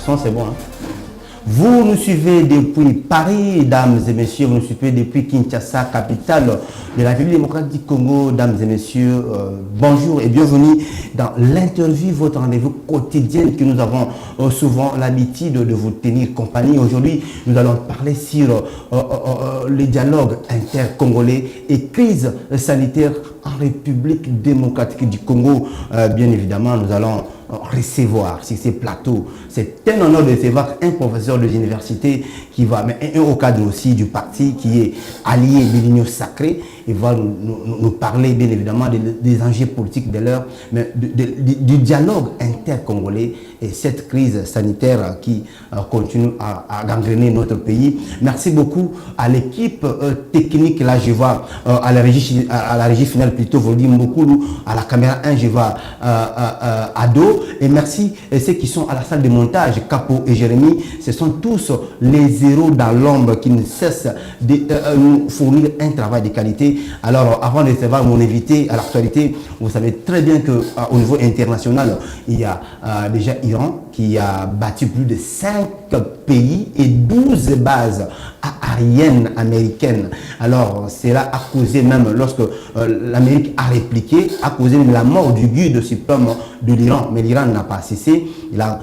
son, c'est bon. Hein? Vous nous suivez depuis Paris, dames et messieurs. Vous nous suivez depuis Kinshasa, capitale de la République démocratique du Congo. Dames et messieurs, bonjour et bienvenue dans l'interview, votre rendez-vous quotidien que nous avons souvent l'habitude de vous tenir compagnie. Aujourd'hui, nous allons parler sur les dialogues intercongolais et crise sanitaire en République démocratique du Congo. Bien évidemment, nous allons recevoir sur ces plateaux. C'est un honneur de recevoir un professeur de l'université qui va, mais un haut cadre aussi du parti qui est allié de l'Union sacrée. Il va nous parler bien évidemment des enjeux politiques de l'heure, mais du dialogue intercongolais et cette crise sanitaire qui continue à gangréner notre pays. Merci beaucoup à l'équipe technique. Là, je vois à la régie finale plutôt, vous dites beaucoup, à la caméra 1, je vois Ado. Et merci à ceux qui sont à la salle de montage, Capo et Jérémy. Ce sont tous les héros dans l'ombre qui ne cessent de nous fournir un travail de qualité. Alors, avant de recevoir mon invité à l'actualité, vous savez très bien qu'au niveau international, il y a déjà Iran qui a battu plus de 5 pays et 12 bases aériennes américaines. Alors, cela a causé même, lorsque l'Amérique a répliqué, a causé même la mort du guide suprême de l'Iran. Mais l'Iran n'a pas cessé. Il a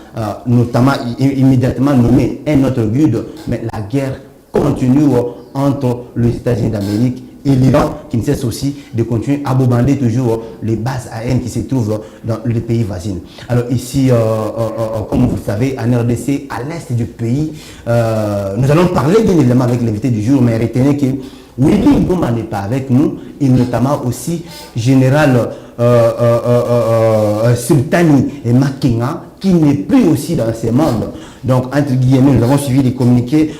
notamment immédiatement nommé un autre guide. Mais la guerre continue entre les États-Unis d'Amérique et l'Iran, qui ne cesse aussi de continuer à bombarder toujours les bases aériennes qui se trouvent dans les pays voisins. Alors ici, comme vous le savez, en RDC, à l'est du pays, nous allons parler bien évidemment avec l'invité du jour, mais retenez que Willy Ngoma n'est pas avec nous, et notamment aussi Général Sultani et Makenga, qui n'est plus aussi dans ce monde. Donc, entre guillemets, nous avons suivi les communiqués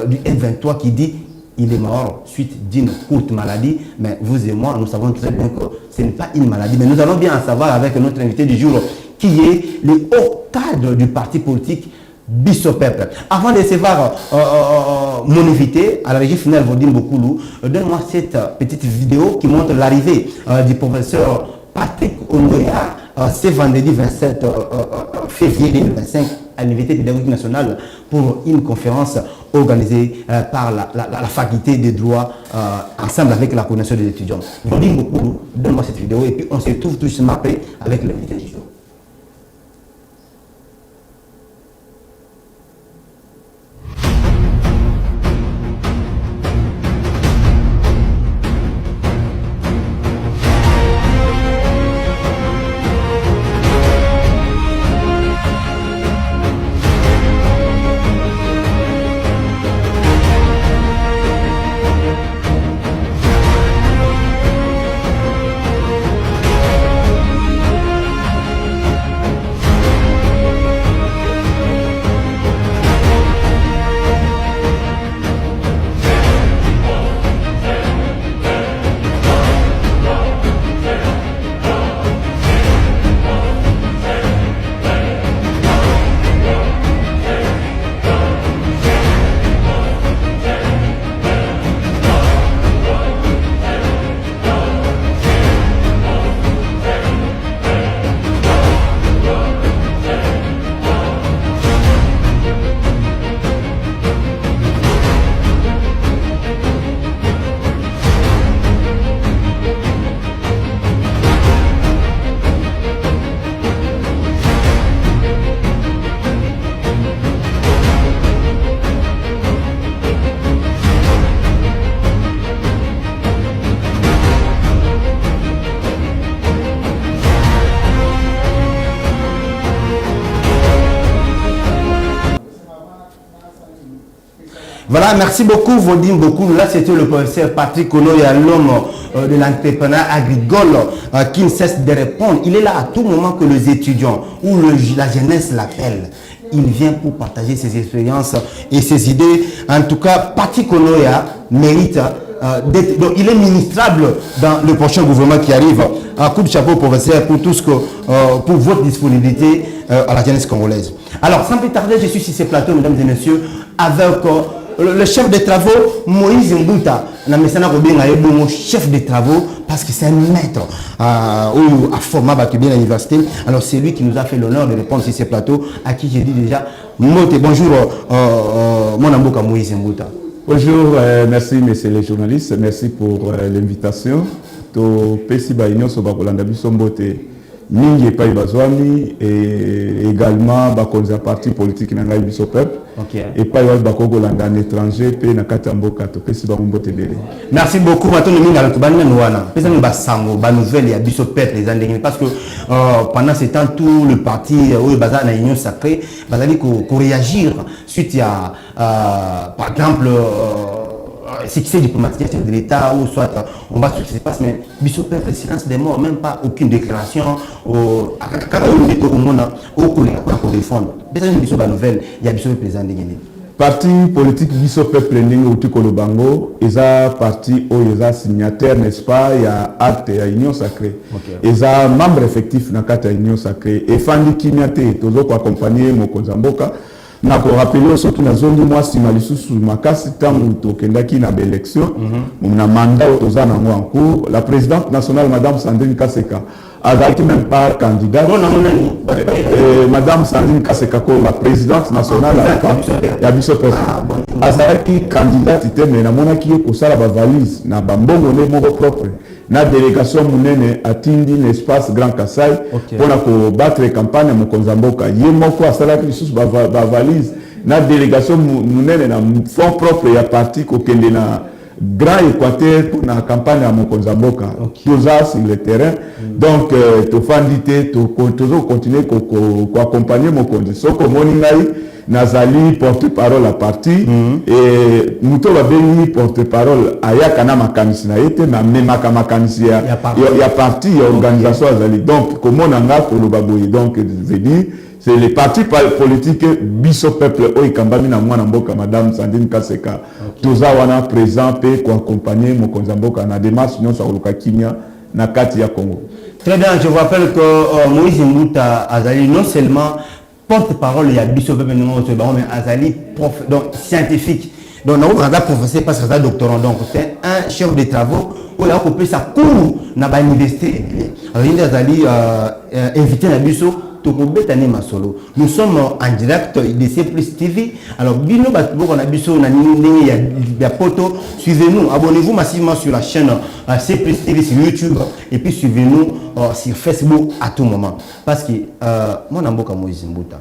du M23 qui dit il est mort suite d'une courte maladie, mais vous et moi, nous savons très bien que ce n'est pas une maladie. Mais nous allons bien en savoir avec notre invité du jour, qui est le haut cadre du parti politique Biso Peuple. Avant de recevoir mon invité, à la régie finale, Vodim Bokoulou, donne-moi cette petite vidéo qui montre l'arrivée du professeur Patrick Ongoya ce vendredi 27 février 2025 à l'Université pédagogique nationale pour une conférence organisée par la faculté des droits ensemble avec la coordination des étudiants. Vodim Bokoulou, donne-moi cette vidéo et puis on se retrouve tout de suite après avec l'invité du jour. Voilà, merci beaucoup, Vodim beaucoup. Là, c'était le professeur Patrick Onoya, l'homme de l'entrepreneuriat agricole qui ne cesse de répondre. Il est là à tout moment que les étudiants ou la jeunesse l'appelle. Il vient pour partager ses expériences et ses idées. En tout cas, Patrick Onoya mérite d'être... Donc, il est ministrable dans le prochain gouvernement qui arrive. Un coup de chapeau, professeur, pour tout ce que... pour votre disponibilité à la jeunesse congolaise. Alors, sans plus tarder, je suis sur ces plateaux, mesdames et messieurs, avec le chef de travaux, Moïse Mbouta, chef de travaux, parce que c'est un maître à format bien à l'université. Alors c'est lui qui nous a fait l'honneur de répondre sur ces plateaux, à qui j'ai dit déjà, bonjour, mon amboka Moïse Mbouta. Bonjour, merci messieurs les journalistes, merci pour l'invitation. To pesi ba union so ba kolanda biso mbote mingi epai bazwami et également ba konza parti politique na ngai biso peuple. Epai wa ba kolanda en étranger pe na kati mboka to pesi ba mbote bele. Merci beaucoup Matono minga to banina nwana. Pesa ni ba sango ba nouvelle ya biso peuple les andengini parce que pendant ce temps tout le parti ou bazar na union sacrée bazali ko réagir suite à par exemple succès diplomatique de l'État ou soit on va sur ce qui se passe mais Bissot peuple silence des morts, même pas aucune déclaration au défendre. Bissot la nouvelle, il y a Bissot président de Guinée. Parti politique Bissot peuple ndenge uti kolobango eza parti o eza signataire n'est-ce pas il y a acte ya union sacrée. Eza membre effectif na kati ya union sacrée et fandi kimiate tozo ko accompagner mokonza mboka. Na ko rappeler surtout na zone moi sima lisusu makasi tangu tokendaki na élection na mandat toza na en cours la présidente nationale madame Sandrine Kaseka a été même pas candidate madame Sandrine Kaseka ko la présidente nationale ya biso a été candidate mais na monaki ko sala ba valise na bambongo ne moko propre na délégation munene atindi l'espace Grand Kassai pour na battre campagne mo konzamboka yemoko asala lisusu ba valise na délégation munene na fonds propre ya parti ko kende na Grand Équateur pour la campagne à Mokonzamboka. Tout ça sur le terrain. Donc, tu fandité, tu continuer à accompagner Mokonzi. So comme Nazali porte-parole à parti et nous va béni porte-parole à Yakana Makanisi na été na même Makanisi il y a parti il y a organisation Azali. Donc, comment on a pour le baboui. Donc, je veux dire c'est les partis politiques biso peuple o ikambami na mwana mboka madame Sandrine Kaseka toza wana présent pe ko accompagner mokonza mboka na démarche nyonso akoluka kimia na kati ya Congo. Très bien, je vous rappelle que Moïse Mbouta azali non seulement porte-parole il y a biso peuple mais azali prof donc scientifique. Donc on a professeur parce que c'est doctorant donc c'est un chef de travaux où il a coupé sa cours na ba université. Alors il azali invité na biso. Nous sommes en direct de C+ TV. Alors, suivez-nous, abonnez-vous massivement sur la chaîne C+ TV sur YouTube et puis suivez-nous sur Facebook à tout moment. Parce que, moi, Namboka Moïse Mbouta,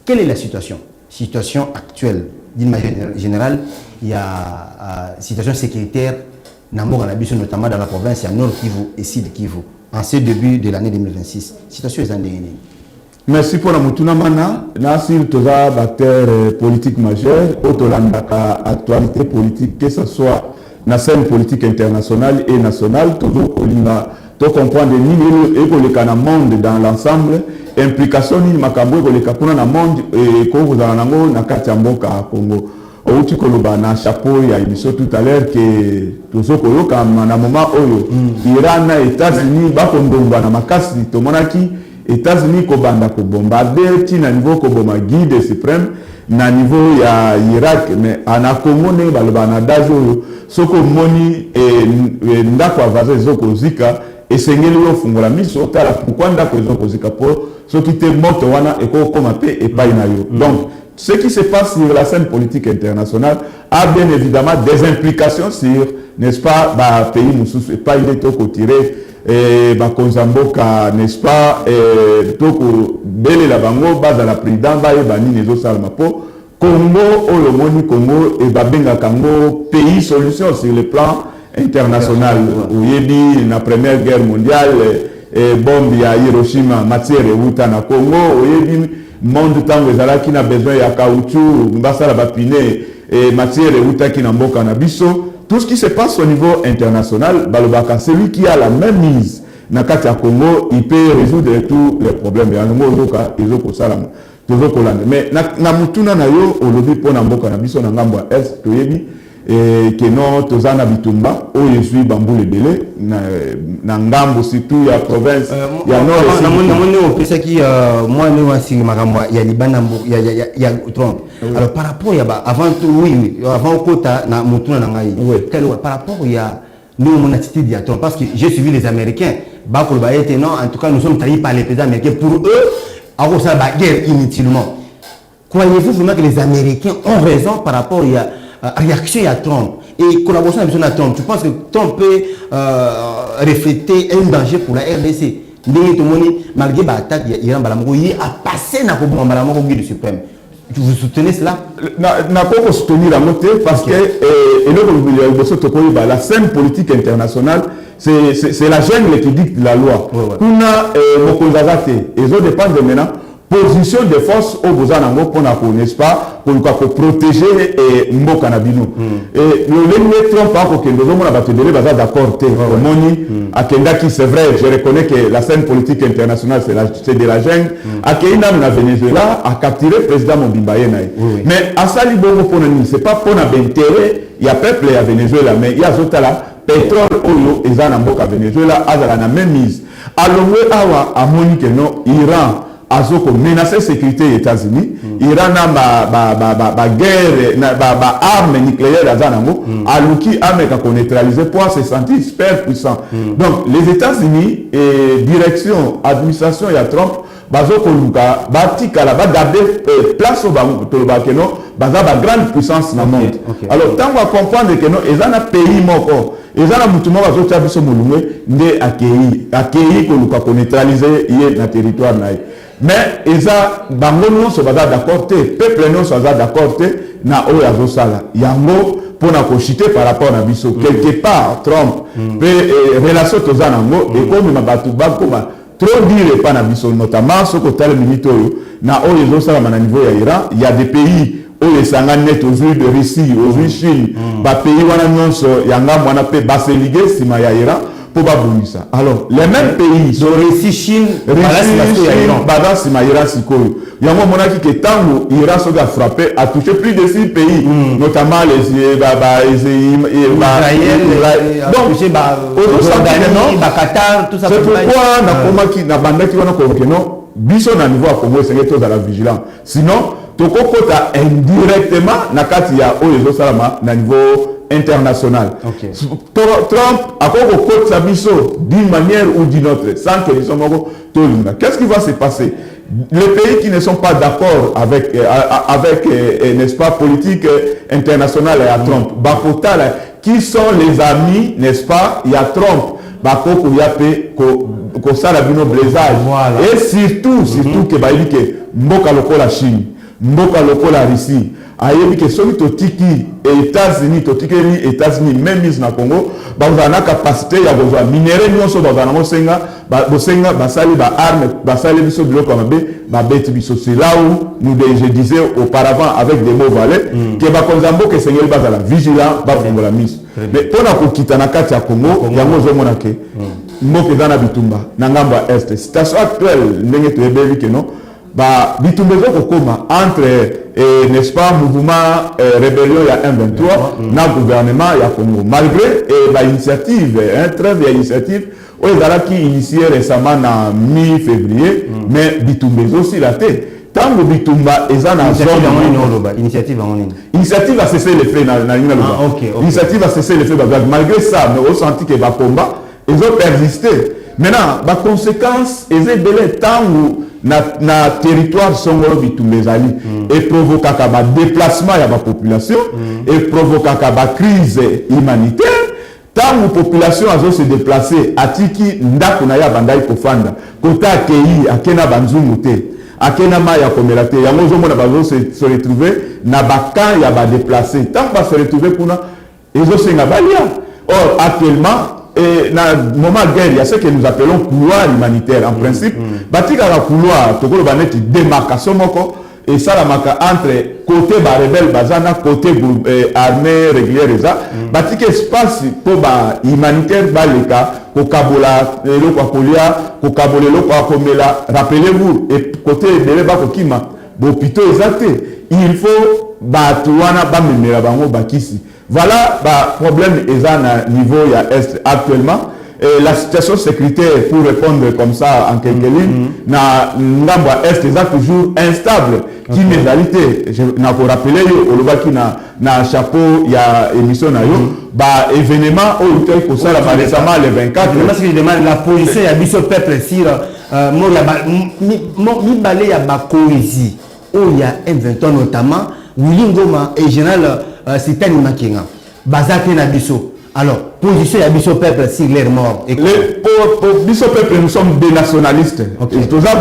quelle est la situation? Situation actuelle, d'une manière générale, il y a situation sécuritaire, Namboka Nabiso, notamment dans la province, il y a Nord Kivu et Sud Kivu. En ce début de l'année 2026. Situation est en déni. Merci pour la mutuna mana. Nasir toza acteur politique majeur, autolandaka actualité politique, que ce soit la scène politique internationale et nationale, toujours to comprendre ni ékoleka na monde dans l'ensemble, implication ni makambo ékoleka pona na monde et ko vous en nango na kati ya mboka Congo. Outi koloba na chapeau ya émission tout à l'heure que tozo koyoka na moment oyo Iran na États-Unis bakondonga na makasi tomonaki États-Unis ko banda ko bombarder ti na niveau ko boma guide suprême na niveau ya Irak mais ana Congo ne baloba na dajo soko moni ndako avaze zoko zika esengeli yo fungola miso tala pourquoi ndako zoko zika po soki te moto wana eko koma pe epai na yo donc ce qui se passe sur la scène politique internationale a bien évidemment des implications sur, n'est-ce pas, bah, pays moussous, et pas il est toko tiré, bah, Konzamboka, n'est-ce pas, toko bele la bango, base à la présidente, bah, bani nezo salmapo, Congo, Olomoni Congo, et bah, benga Congo, pays solution sur le plan international. Où il dit, la première guerre mondiale, bombe à Hiroshima, matière et Wuta na Congo, où il dit, monde tango ezala qui n'a besoin ya caoutchouc mbasa la bapine et matière et qui n'a mboka na biso tout ce qui se passe au niveau international balobaka celui qui a la même mise na kati ya Congo il peut résoudre tous les problèmes ya ngo zoka ezoko salama tozo kolanda mais na mutuna na yo olobi pona mboka na biso na ngambo est toyebi et que non tozana bitumba o yesui bambu lebele na ngambo surtout ya province ya nord na pesa qui moi ne wa sing makambo ya libana ya Trump. Alors par rapport ya avant oui avant kota na mutuna na ngai par rapport ya nous mon attitude ya Trump parce que j'ai suivi les Américains bakolo ba était non en tout cas nous sommes trahis par les présidents américains pour eux avoir ça la guerre inutilement. Croyez-vous vraiment que les Américains ont raison par rapport à réaction à Trump et collaboration avec Trump? Tu penses que Trump peut refléter un danger pour la RDC? Malgré l'attaque, il a passé dans le guide suprême. Vous soutenez cela? n'a pas soutenir la montée parce que la scène politique internationale, c'est la jungle qui dicte la loi. On a et ça dépend de maintenant. Position de force au besoin pour n'est-ce pas pour protéger Mboka Nabino et le Trump par que nous avons battu d'accord c'est vrai, je reconnais que la scène politique internationale c'est de la jungle à Kenya na Venezuela a capturé le président Mobimba Yenaï mais à Sali Bongo pour nous c'est pas pour intérêt il y a peuple à Venezuela mais il y a autres là pétrole oyo et ça na Mboka Venezuela a la même mise alors awa a monique non Iran Azoko menacer sécurité des États-Unis, Iran a guerre, arme nucléaire à Zanamo, aluki arme qu'on neutralisé pour se sentir super puissant. Donc les États-Unis et direction administration et Trump bazoko luka batika la ba garder place au Tolobakeno baza ba grande puissance dans le monde. Alors tant qu'on comprendre que non ils ont un pays moko ils ont un mutumo bazotia biso molumwe nde accueilli ko luka ko neutraliser yé na territoire naï. Mais ils ont bangono so baza d'accord te peuple non so baza d'accord te na o ya zosala yango pour na kochiter par rapport à biso quelque part Trump peut relation tozanango et comme mabatu bakoma trop dire pas na biso notamment ce côté le militaire na o ya zosala na niveau ya Iran il y a des pays où les sanganet aux huiles de Russie aux huiles Chine ba pays wana nyonso yanga mwana pe ba se liguer sima ya Iran pour babouissa. Alors les mêmes pays sont Russie Chine Iran sima Iran sikoyo yango monaki que tango Iran so ga frappé a touché plus de 6 pays notamment les Qatar tout ça. C'est pourquoi na komaki na bandaki wana ko non biso na niveau à Congo c'est que tous à la vigilance sinon toko kota indirectement na kati ya o les salama na niveau international. Trump a quoi sa biso d'une manière ou d'une autre sans que les sommes qu'est-ce qui va se passer? Les pays qui ne sont pas d'accord avec n'est-ce pas politique internationale à Trump Bakota qui sont les amis n'est-ce pas il y a Trump Bakoko yape ko sala bino blésage et surtout que ba dit que mboka lokola Chine mboka lokola Russie ayebi que soki totiki États-Unis même mise na Congo bazana capacité ya kozwa minéraux nyonso bazana mosenga bosenga basali ba arme basali biso biloko mabe babeti biso c'est là où je disais auparavant avec des mots valets que bakonzambo que seigneur bazala vigilant bafungola mise mais pona kokita na kati ya Congo yango zo monake mboka dana bitumba na ngambo est situation actuelle ndenge toyebi que non ba bitumbezo kokoma entre n'est-ce pas mouvement rébellion il y a 1-23 na gouvernement il y a Congo malgré ba initiative trêve ya initiative o ezala qui initié récemment en mi-février mais bitumbezo aussi la tête tango bitumba ezana initiative a cessé les faits na initiative a cessé les faits malgré ça mais on senti que ba combat ils ont persisté maintenant ba conséquence ezé belé tango na territoire songolo bitumbezali et provoquer ba déplacement ya ba population et provoquer ba crise humanitaire tant la population a se déplacer atiki ndako na ya bandai kofanda kota akei akena banzumu te akena ma ya komelate ya mozo mona bazo se retrouver na baka ya ba déplacer tant ba se retrouver kuna ezo senga balia or actuellement et dans le moment de guerre, il y a ce que nous appelons couloir humanitaire. En principe, batika la couloir, tokolo baneti démarcation moko et ça la maka entre côté ba rebelle bazana côté armée régulière eza batika espace pour ba humanitaire baleka ko kabola lo kwa kolia ko kabole lo kwa komela rappelez-vous et côté bele ba ko kima bo pito ezate il faut ba tuwana ba memela bango bakisi Voilà le problème est à niveau est actuellement. Et la situation sécuritaire, pour répondre comme ça en quelques lignes, na ngamba est toujours instable. Qui n'est réalité, je n'ai pas rappelé, au lobby qui na chapeau, il y a émission na yo, événement au hôtel pour ça récemment le 24. Parce que je demande la position il y a biso peuple sur mi balé ya ba cohésie. Il y a M23 notamment, Willy Ngoma et général Sitani Makenga. Bazate na biso. Alors, position à Bisso Peuple, si l'air mort. Pour Bisso Peuple, nous sommes des nationalistes. Okay. Et tout ça,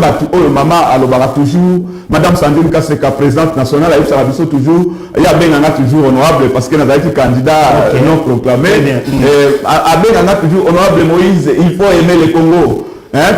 maman, alors, toujours, Madame Sandrine Kasseka, présidente nationale, elle a Bisso toujours, il y a Benanga toujours honorable parce qu'elle a été candidat non proclamé. À Benanga toujours honorable Moïse, il faut aimer le Congo.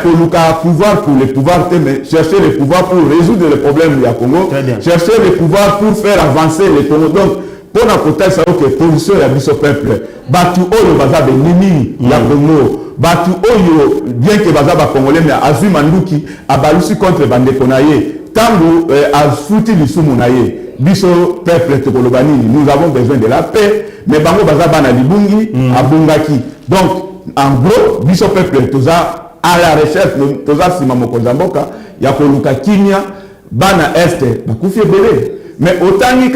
Pour le pouvoir, pour le pouvoir, chercher le pouvoir pour résoudre les problèmes du Congo, chercher le pouvoir pour faire avancer le Congo. Donc, pour la protection, que position ya biso peuple, batu oyo baza de nimi ya Congo, batu oyo bien que baza ba congolais mais azui manduki abalusi contre bande konaye, tango afuti lisumu naye, biso peuple tokolobani, nous avons besoin de la paix, mais bango baza bana libungi abungaki. Donc en gros, biso peuple toza à la recherche, toza sima mokonza mboka ya koluka kimia bana este bakufi ebele. Mais autant que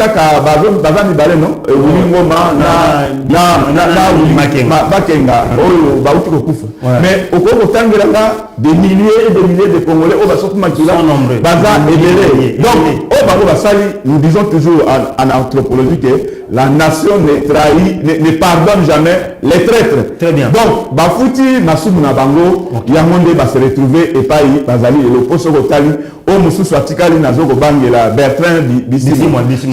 baza mibale non Willy Ngoma na Makenga oyo bauti kokufa mais autant que des milliers et des milliers de Congolais au basoku makila baza ebele. Donc au bango basali, nous disons toujours en anthropologie que la nation ne trahit ne pardonne jamais les traîtres. Très bien. Donc bafuti masumu na bango yangonde ba se retrouver et pas bazali le poso kotali o mususu atikali nazoko bangela Bertrand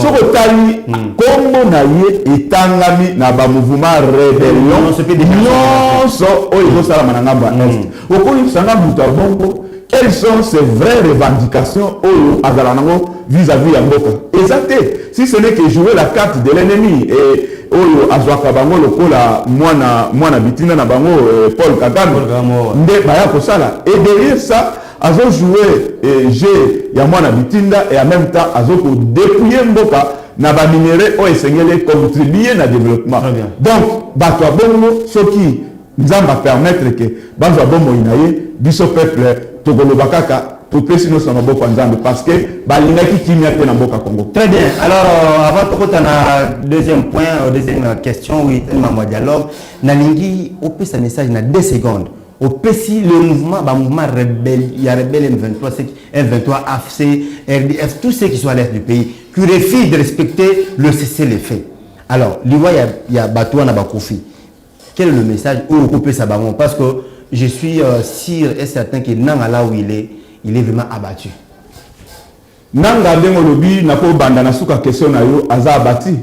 Soko tali kombo na ye etangami na ba mouvement rébellion nyonso oyo sala manangamba est okoyi sanga muta bongo. Quelles sont ces vraies revendications vis-à-vis de Mboka? Exacté. Si ce n'est que jouer la carte de l'ennemi et oyo azwaka bango lokola mwana bitina na bango Paul Kagame nde baya kosala. Et derrière ça, azo jouer jeu ya mwana bitinda et en même temps azo ko dépouiller Mboka na ba minéraux o esengele contribuer na développement. Donc bato bongo soki nzamba permettre que banzo bongo inaye biso peuple parce que Congo. Très bien. Alors, avant de passer au deuxième point, deuxième question, oui, le dialogue, Nalingi, on peut ce message dans 2 secondes. On peut si le mouvement rebelle, il y a rebelle M23, AFC, RDF, tous ceux qui sont à l'est du pays, qui refusent de respecter le cessez-le-feu. Alors, il y a Batouana Bakoufi. Quel est le message où on peut s'abattre? Parce que je suis sûr et certain que Nanga là où il est vraiment abattu. Nanga Dengolobi n'a pas bandana souka question na yo aza abattu.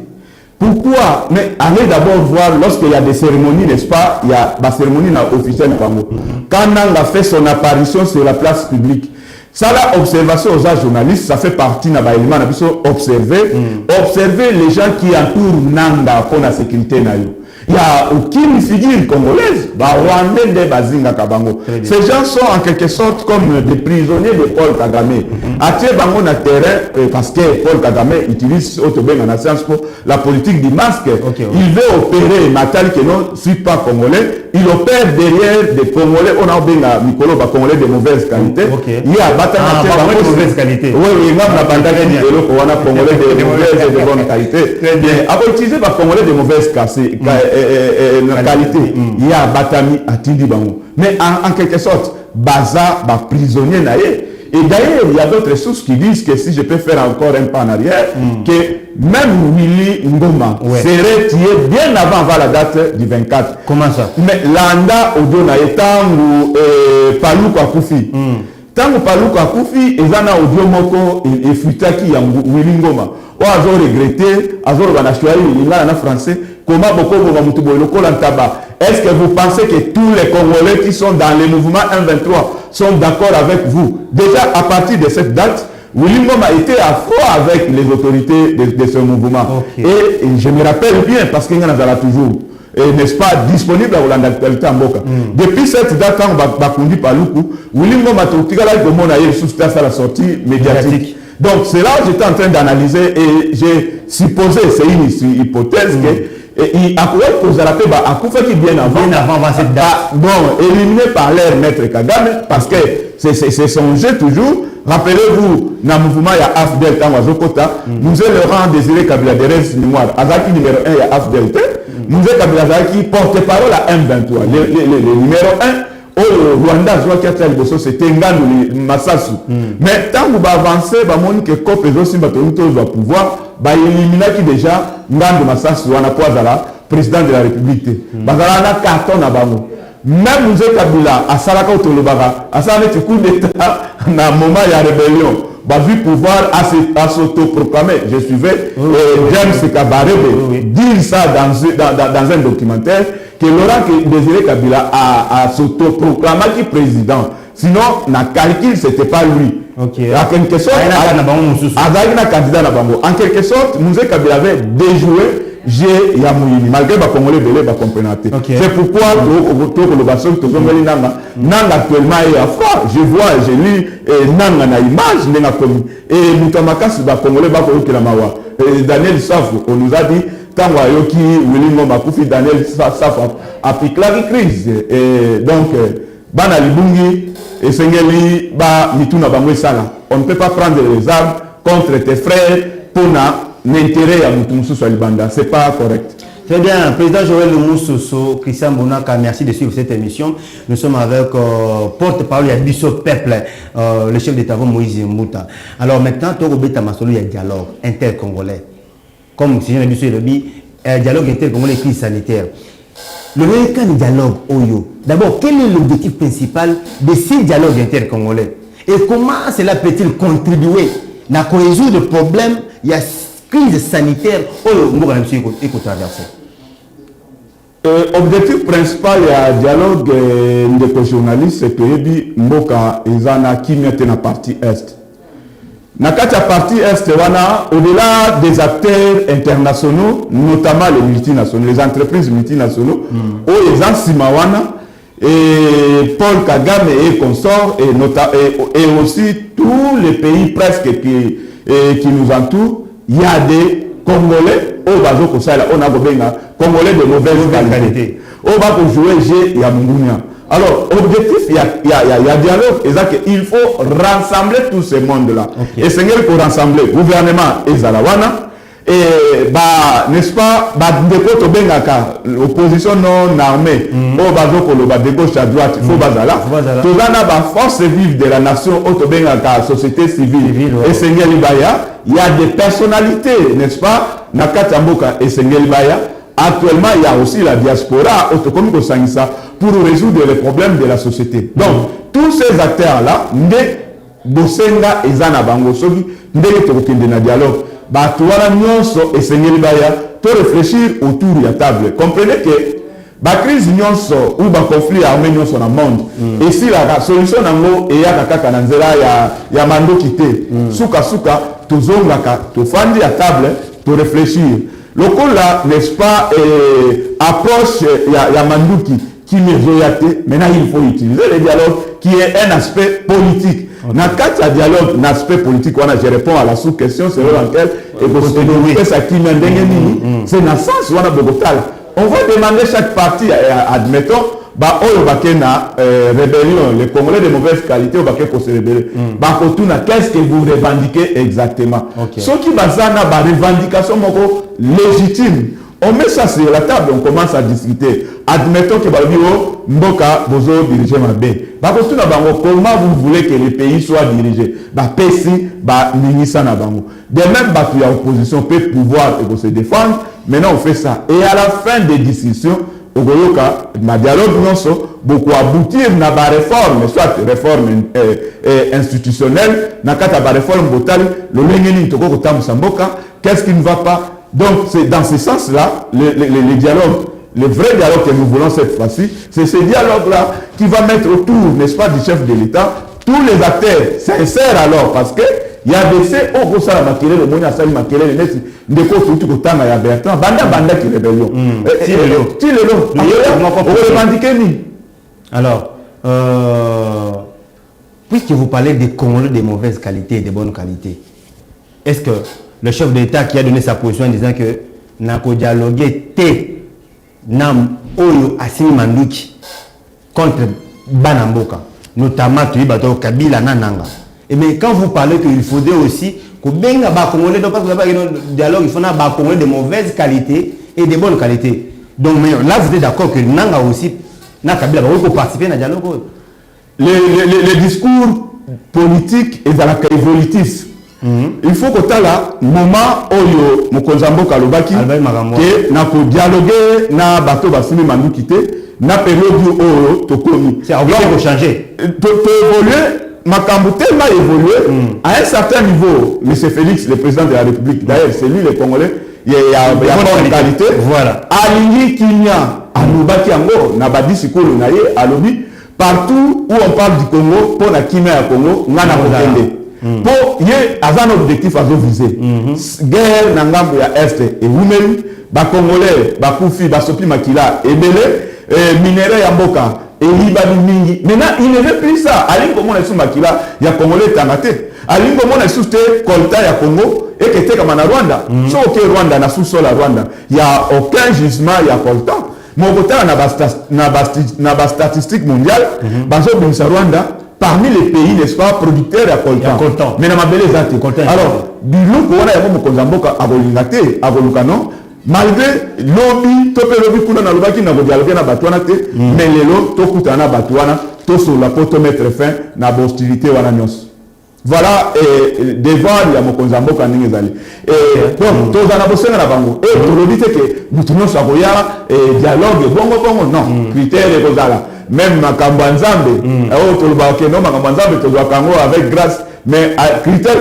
Pourquoi? Mais allez d'abord voir lorsqu'il y a des cérémonies, n'est-ce pas? Il y a des cérémonies officielles. Quand Nanga fait son apparition sur la place publique, ça la observation aux journalistes, ça fait partie de l'élément observer les gens qui entourent Nanga pour la sécurité na yo. Il n'y a aucune figure congolaise. Ces gens sont en quelque sorte comme des prisonniers de Paul Kagame. Attirer Bango na terrain parce que Paul Kagame utilise la politique du masque. Il veut opérer Matal qui ne suit pas congolais. Il opère derrière des Congolais. On a bien Mikolo Congolais de mauvaise qualité. Il y a de mauvaise qualité. Oui, il y a Congolais de mauvaise et de bonne qualité. Après utiliser par Congolais de mauvaise qualité. Il y a Batami à Tindibango. Mais en quelque sorte, Baza, prisonnier naïe. Et d'ailleurs, il y a d'autres sources qui disent que si je peux faire encore un pas en arrière, que même Willy Ngoma serait tué bien avant la date du 24. Comment ça? Mais Landa Odonaye, Tango Palouko Akoufi. Tango Palouko Akoufi, Ezana Odio Moko et Futaki Willy Ngoma. Ou Azo regretté, Azo Banachouaï, il a en français. Comment est-ce que vous pensez que tous les Congolais qui sont dans le mouvement M23 sont d'accord avec vous? Déjà, à partir de cette date, Willy Ngoma a été à froid avec les autorités de ce mouvement. Et je me rappelle bien, parce qu'il y en a toujours, n'est-ce pas, disponible à l'actualité en Boka. Depuis cette date, quand on a conduit par Loukou, Willy Ngoma a la sortie médiatique. Donc, c'est là que j'étais en train d'analyser et j'ai supposé, c'est une hypothèse, que Et à quoi cause la paix, à quoi fait bien avant cette date. Bon, éliminé par l'air maître Kagame, parce que c'est son jeu toujours. Rappelez-vous, dans le mouvement, il y a AFDEL, nous avons Laurent Désiré Kabila de Reste Mémoire, Azaki numéro 1, il y a AFDEL, nous avons Kabila Azaki, porte-parole à M23, le numéro 1, au Rwanda, je vois qu'il y a c'était Ngandou Massassou. Mais tant que vous avancez, vous que COP et aussi va pouvoir éliminer qui déjà Ngandou Massassou, on a quoi président de la République. Parce qu'on a carton à Bango. Même nous Kabila, à Salaka ou Tolobara, à Salaka, coup d'État, dans le moment il y a rébellion, bah vu pouvoir à s'autoproclamer. Je suivais James Kabarebe dire ça dans un documentaire que Laurent Désiré Kabila a s'autoproclamé qui président. Sinon, na calcul, c'était pas lui. Okay. En quelque sorte, en quelque sorte, Mouzé Kabila avait déjoué j'ai Yamouyini, malgré les Congolais belé comprendre. C'est pourquoi actuellement je vois, j'ai lu Nanga na image nenga komi et Mutamakas ba Congolais ba ko la mawa. Daniel Saf on nous a dit tango yoki Willy Ngoma Kufi Daniel Saf a pris la crise et donc bana libungi et sengeli ba mituna bangwe sala. On ne peut pas prendre les armes contre tes frères pour l'intérêt à Moutoumoussou sur Libanda. Ce n'est pas correct. Très bien. Président Joël Moussoso, Christian Bonaka, merci de suivre cette émission. Nous sommes avec porte-parole à Bissot Peuple, le chef d'État Moïse Mouta. Alors maintenant, Torobeta Masolo, il y a un dialogue intercongolais. Comme si j'ai Bissot Lobby, un dialogue intercongolais crise sanitaire. Le véritable dialogue, Oyo. D'abord, quel est l'objectif principal de ce dialogue intercongolais? Et comment cela peut-il contribuer à résoudre le problème? Il y a crise sanitaire objectif principal ya dialogue de journalistes c'est que mboka ezana kimete na partie est na kati ya partie est wana au-delà des acteurs internationaux notamment les multinationaux les entreprises multinationaux les ensima wana et Paul Kagame et consorts et aussi tous les pays presque qui nous entourent. Il y a des Congolais, on a Congolais de mauvaise qualité. On va jouer G et Amounia. Alors, objectif, il y a dialogue, il faut rassembler tous ces mondes-là. Okay. Et c'est pour rassembler le gouvernement et Zalawana. Et n'est-ce pas, l'opposition non armée, de gauche à droite, il faut bazala. Tout la force vive de la nation, la société civile, et Sengel Ibaya, il y a des personnalités, n'est-ce pas, Nakata Mboka et Sengel Ibaya. Actuellement, il y a aussi la diaspora, pour résoudre les problèmes de la société. Donc, tous ces acteurs-là, Bosenga et Zana Bango, ndenge dialogue. Batuana nyonso et Seigneur Baya, to réfléchir autour de la table. Comprenez que la crise nyonso ou le conflit armé nyonso dans le monde. Et si la solution nango et ya kaka nanzela ya mando kité. Suka to zongaka to fandi à table to réfléchir. Local là n'est-ce pas approche ya manduki qui me maintenant il faut utiliser le dialogue qui est un aspect politique. Okay. Dans le dialogue, l'aspect politique, je réponds à la sous-question, c'est laquelle c'est dans le sens où on va demander chaque partie, admettons, rébellion, les Congolais de mauvaise qualité, se rébeller. Qu'est-ce que vous revendiquez exactement? Ce qui est la revendication légitime. On met ça sur la table, on commence à discuter. Admettons que Mboka Bozo dirige ma B. Comment vous voulez que les pays soient dirigés? De même, l'opposition peut pouvoir se défendre. Maintenant, on fait ça. Et à la fin des discussions, au dialogue, beaucoup aboutir à la réforme, soit réforme institutionnelle, réforme qu'est-ce qui ne va pas? Donc, c'est dans ce sens-là, le dialogue, le vrai dialogue que nous voulons cette fois-ci, c'est ce dialogue-là qui va mettre autour, n'est-ce pas, du chef de l'État, tous les acteurs sincères alors, parce que il y a des faits, au ça la maquillée, le monde a sali maquillé, le nez, des côtés tout le temps, il y a Bertrand, banda qui rébellion. Alors, puisque vous parlez des Congolais de mauvaise qualité et de bonne qualité, est-ce que le chef de l'État qui a donné sa position en disant que na ko dialoguer te nam oyo asimi manduki contre Banamboka, notamment tu bato Kabila nananga. Et mais quand vous parlez qu'il faudrait aussi que benga ba congolais, donc parce que vous avez un dialogue, il faut na ba congolais de mauvaise qualité et de bonne qualité. Donc mais là vous êtes d'accord que nanga aussi na Kabila va participer à dialogue. Les discours politiques et dans la évolutif. Il faut que tu aies là moment où Mokonzambo Kalobaki que na ko dialoguer na bato basimi mandu kité na période où tokomi. C'est obligé de changer. To évoluer makambo tellement évolué à un certain niveau. Monsieur Félix, le président de la République, d'ailleurs c'est lui les Congolais, il y a bonne qualité. Voilà. Alingi Kinya Anubaki Ango na badisi kolo na ye alobi partout où on parle du Congo pour la Kinya Congo ngana kokende. Pour y avoir un objectif à viser. Guerre n'angambo ya est et women, ba Congolais, ba Koufi, ba Sopi Makila, et belé, minerais ya Mboka, et Libani Mingi. Maintenant, il ne veut plus ça. Alingo mon sous Makila, ya Congolais tangate. Alingo mon sous te Kolta ya Congo, et que te comme en Rwanda. Sauf que Rwanda na sous sol à Rwanda. Il y a aucun gisement ya Kolta. Mon côté na ba statistique mondiale, bazo bonsa Rwanda. Parmi les pays, n'est-ce pas, producteurs à coltan. Mais dans ma belle coltan. Alors, biloko wana ya Mokonzamboka abolingate, abolukano, malgré lobby, topé lobby kuna na lobaki na dialogue na batwana te, mais lelo tokuta na batwana, to sur la poto mettre fin na hostilité wana nyos. Voilà devoir ya Mokonzamboka ndenge zali. Bon, tozana bosenga na bango. Et to lobby te que mutuno sakoya dialogue bongo non, critère kozala. Même Makambanzambe, avec grâce, mais critère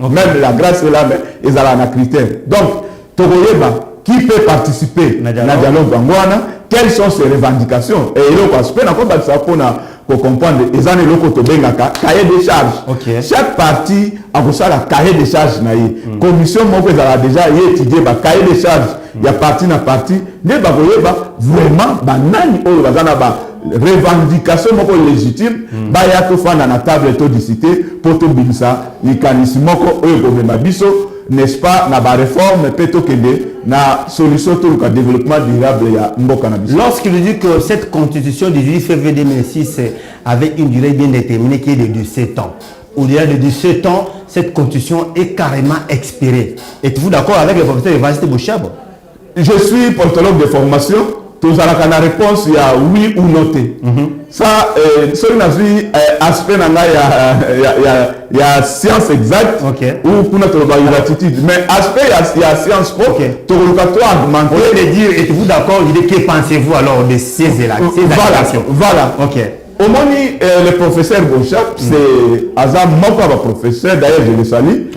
même la grâce est là, mais ils ont un critère. Donc, Togoyeba, qui peut participer dans le dialogue Bangwana, quelles sont ses revendications? Et il y a pour comprendre, ils ont un cahier de charges. Chaque parti a un cahier de charges. La commission a déjà étudié le cahier de charges. Il y a parti na parti. Mais vraiment, banani ou revendication légitime baya to fanda na table to discuter pour to binsa mécanisme moko oyo gouvernement biso n'est-ce pas na ba réforme peto kende na solution to le développement durable ya mboka na biso. Lorsqu'il dit que cette constitution du 18 février 2006 avait une durée bien déterminée qui est de 17 ans. Au-delà de 17 ans, cette constitution est carrément expirée. Êtes-vous d'accord avec le professeur Evariste Bouchab? Je suis politologue de formation. Tous à la réponse, il y a oui ou non. Ça, sur une aspect, il y a science exacte ou pour notre attitude. Mais aspect, il y a science pro. Tu dois augmenter. Vous voulez dire, êtes-vous d'accord? Que pensez-vous alors de ces actions? Voilà. Au moins, le professeur Bouchab, c'est Azam Mokaba professeur, d'ailleurs je le salue.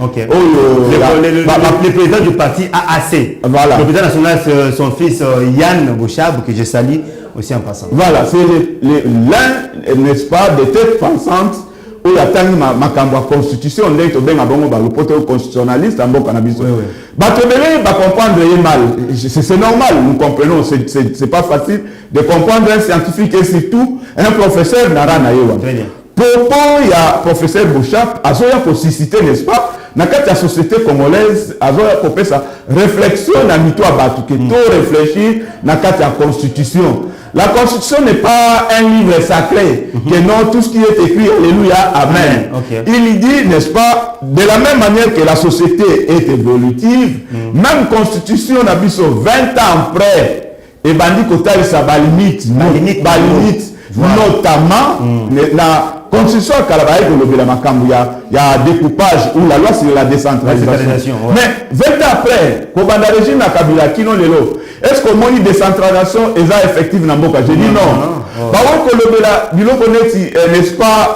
Le président du parti AAC. Voilà. Le président national, son fils Yann Bouchab, que je salue aussi en passant. Voilà, c'est l'un, n'est-ce pas, des têtes pensantes où il y a tellement ma constitution, on est le constitutionnaliste en bon cannabis. Comprendre mal. C'est normal, nous comprenons, c'est pas facile de comprendre un scientifique et surtout un professeur Nara Nayewa. Très bien. Pourquoi il y a professeur Bouchab, à ce pour susciter, n'est-ce pas, dans la société congolaise, à ce pour faire sa réflexion, à mito à battu, que tout réfléchir dans la constitution. La constitution n'est pas un livre sacré, que non, tout ce qui est écrit, alléluia, amen. Il dit, n'est-ce pas, de la même manière que la société est évolutive, même constitution n'a vu 20 ans après, et bandi kotali sa limite, notamment, la constitution Kalabaï de la Makambu, il y a découpage ou la loi c'est la décentralisation. Mais 20 ans après, Kobanda régime na Kabila Kino Lelo, est-ce que mon décentralisation est effective dans Mboka? Je dis non. Par contre, n'est-ce pas,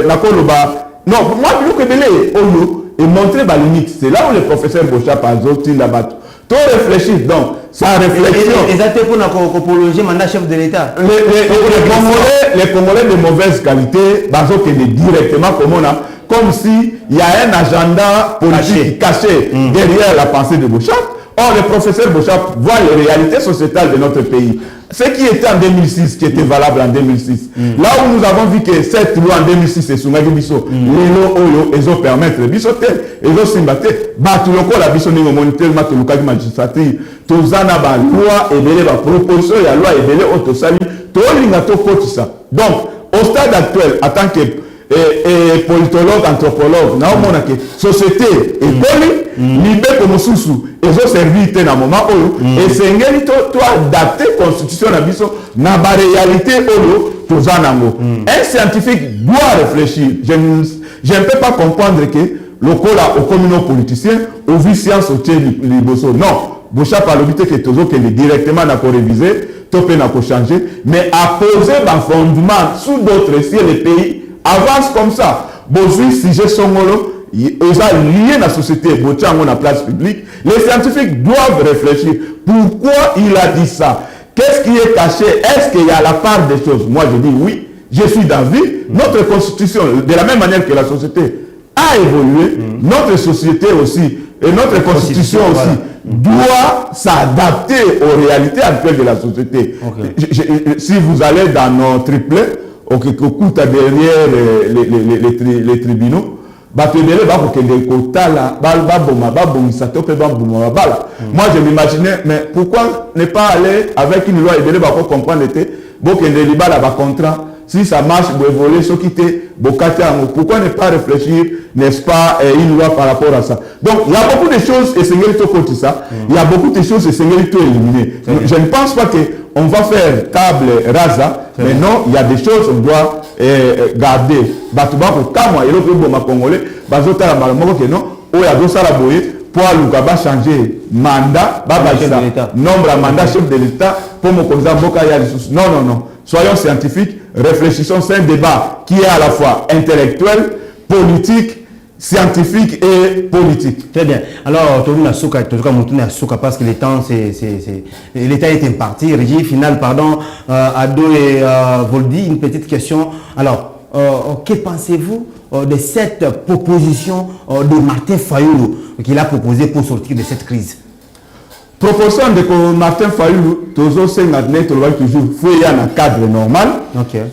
la Koloba, non, moi, et montrer ma limite. C'est là où le professeur Bouchab a dit là-bas. Tout réfléchir, donc, sa réflexion. Et ça, c'est pour prolonger mandat chef de l'État. Les Congolais de mauvaise qualité, directement comme si il y a un agenda politique caché derrière la pensée de Bouchab. Or, le professeur Bouchab voit les réalités sociétales de notre pays. ce qui était en 2006, qui était valable en 2006. Là où nous avons vu que cette loi en 2006 est soumée biso, les lois ils ont permettre biso ils ont simbaté, bah tout le corps la biso n'est moniteur matou le cas magistrature, tous en a ba loi et belé ba proposition ya loi et belé auto sali, tout l'ingato côté ça. Donc au stade actuel, en tant que politologue, anthropologue, na omona que société et poli, libé comme sous ils ont servi dans moment où et c'est ngeli to adapter constitution na biso na ba réalité où tous en ango. Un scientifique doit réfléchir. Je ne peux pas comprendre que le corps au communaux politicien au vu science au tien liboso. Non, Boucha par le but que tous que directement n'a pas révisé, topé n'a pas changé, mais à poser un fondement sous d'autres si les pays avance comme ça. Bozui si j'ai son molo, ils ont lié la société, Bochango la place publique. Les scientifiques doivent réfléchir. Pourquoi il a dit ça? Qu'est-ce qui est caché? Est-ce qu'il y a la part des choses? Moi je dis oui, je suis d'avis. Notre constitution, de la même manière que la société a évolué, notre société aussi, et notre constitution aussi, doit s'adapter aux réalités actuelles de la société. Si vous allez dans nos triplets, coûte derrière les tribunaux, moi je m'imaginais, mais pourquoi ne pas aller avec une loi et pour comprendre le contrat, si ça marche, vous voler ce qui était pourquoi ne pas réfléchir, n'est-ce pas, une loi par rapport à ça. Donc il y a beaucoup de choses et c'est côté ça, il y a beaucoup de choses et c'est éliminer. Je ne pense pas qu'on va faire table rasa, mais non, il y a des choses qu'on doit garder. Batouba pour Kamwa, et l'autre Congolais, Bazota que non, ou il y a deux salaboyés pour Lukaba changer mandat, nombre de mandat chef de l'État pour mon cousin Boka. Non, non, non. Soyons scientifiques, réfléchissons, c'est un débat qui est à la fois intellectuel, politique, scientifique et politique. Très bien. Alors, parce que le temps, l'État est imparti. Régie finale, pardon, Ado et Voldi, une petite question. Alors, que pensez-vous de cette proposition de Martin Fayulu qu'il a proposée pour sortir de cette crise? Proposition de Martin Fayulu, toujours toujours fouiller un cadre normal.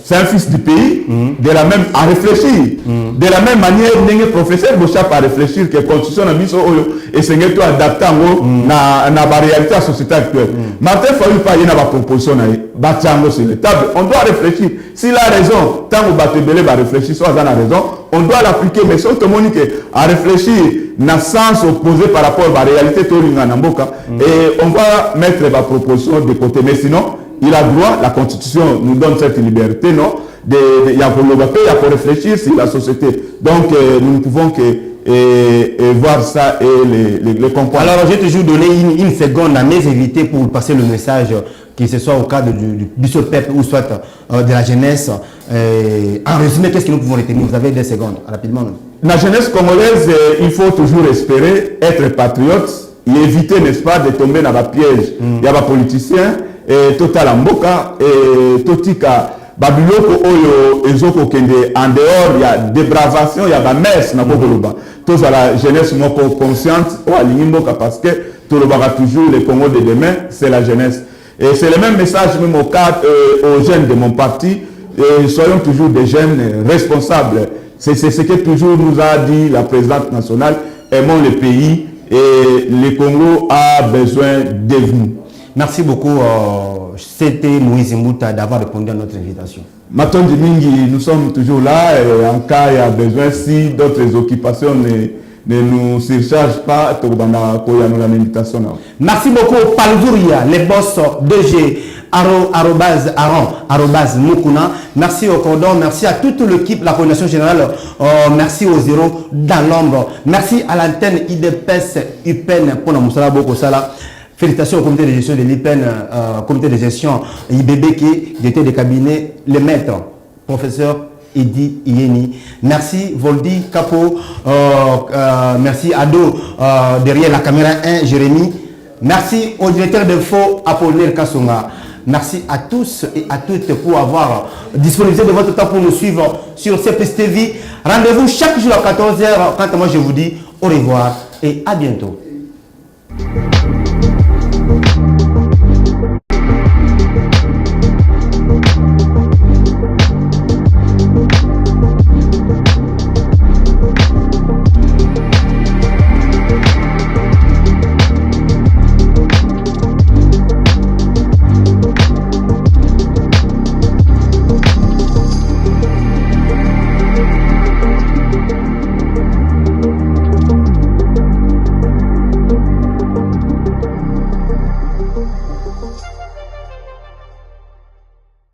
C'est un fils du pays, de la même à réfléchir. De la même manière, les professeurs Bochap à réfléchir que la constitution a mis et c'est tout adapté à la réalité de la société actuelle. Martin Fayulu pas une proposition sur la table. On doit réfléchir. S'il a raison, tant que Batebele va réfléchir, soit dans la raison, on doit l'appliquer. Mais si on te montre à réfléchir, n'a sens opposé par rapport à la réalité de Namboka, et on va mettre la proposition de côté. Mais sinon, il a droit, la Constitution nous donne cette liberté, non? Il y a pour réfléchir sur la société. Donc, nous ne pouvons que voir ça et les comprendre. Alors, j'ai toujours donné une seconde à mes invités pour passer le message, que ce soit au cadre du peuple ou soit de la jeunesse. En résumé, qu'est-ce que nous pouvons retenir? Vous avez 2 secondes, rapidement. La jeunesse congolaise, il faut toujours espérer être patriote et éviter, n'est-ce pas, de tomber dans le piège. Il y a des politiciens, Total Mboka, et Totika, Babiloko, Oyo, Ezoko Kende, en dehors, il y a débravation, il y a la messe, tous à la jeunesse consciente, ou à l'Imboka, parce que tout le monde toujours le Congo de demain, c'est la jeunesse. Et c'est le même message, même aux jeunes de mon parti, soyons toujours des jeunes responsables. C'est ce que toujours nous a dit la présidente nationale, aimons le pays et le Congo a besoin de vous. Merci beaucoup, c'était Moïse Mbouta d'avoir répondu à notre invitation. Matondi Mingi, nous sommes toujours là et en cas il y a besoin, si d'autres occupations ne nous surchargent pas, l'invitation. Merci beaucoup, Palvouria, les boss DG. Mukuna. Merci au cordon, merci à toute l'équipe, la coordination générale, merci aux zéros dans l'ombre, merci à l'antenne IDPS UPEN pour la Moussala Bokosala. Félicitations au comité de gestion de l'IPEN, comité de gestion IBB qui était des cabinets, le maître, professeur Edi Yeni. Merci Voldi Capo, merci Ado derrière la caméra 1, Jérémy. Merci au directeur d'info Apollinaire Kassonga. Merci à tous et à toutes pour avoir disponibilisé de votre temps pour nous suivre sur CPS TV. Rendez-vous chaque jour à 14h. Quant à moi, je vous dis au revoir et à bientôt.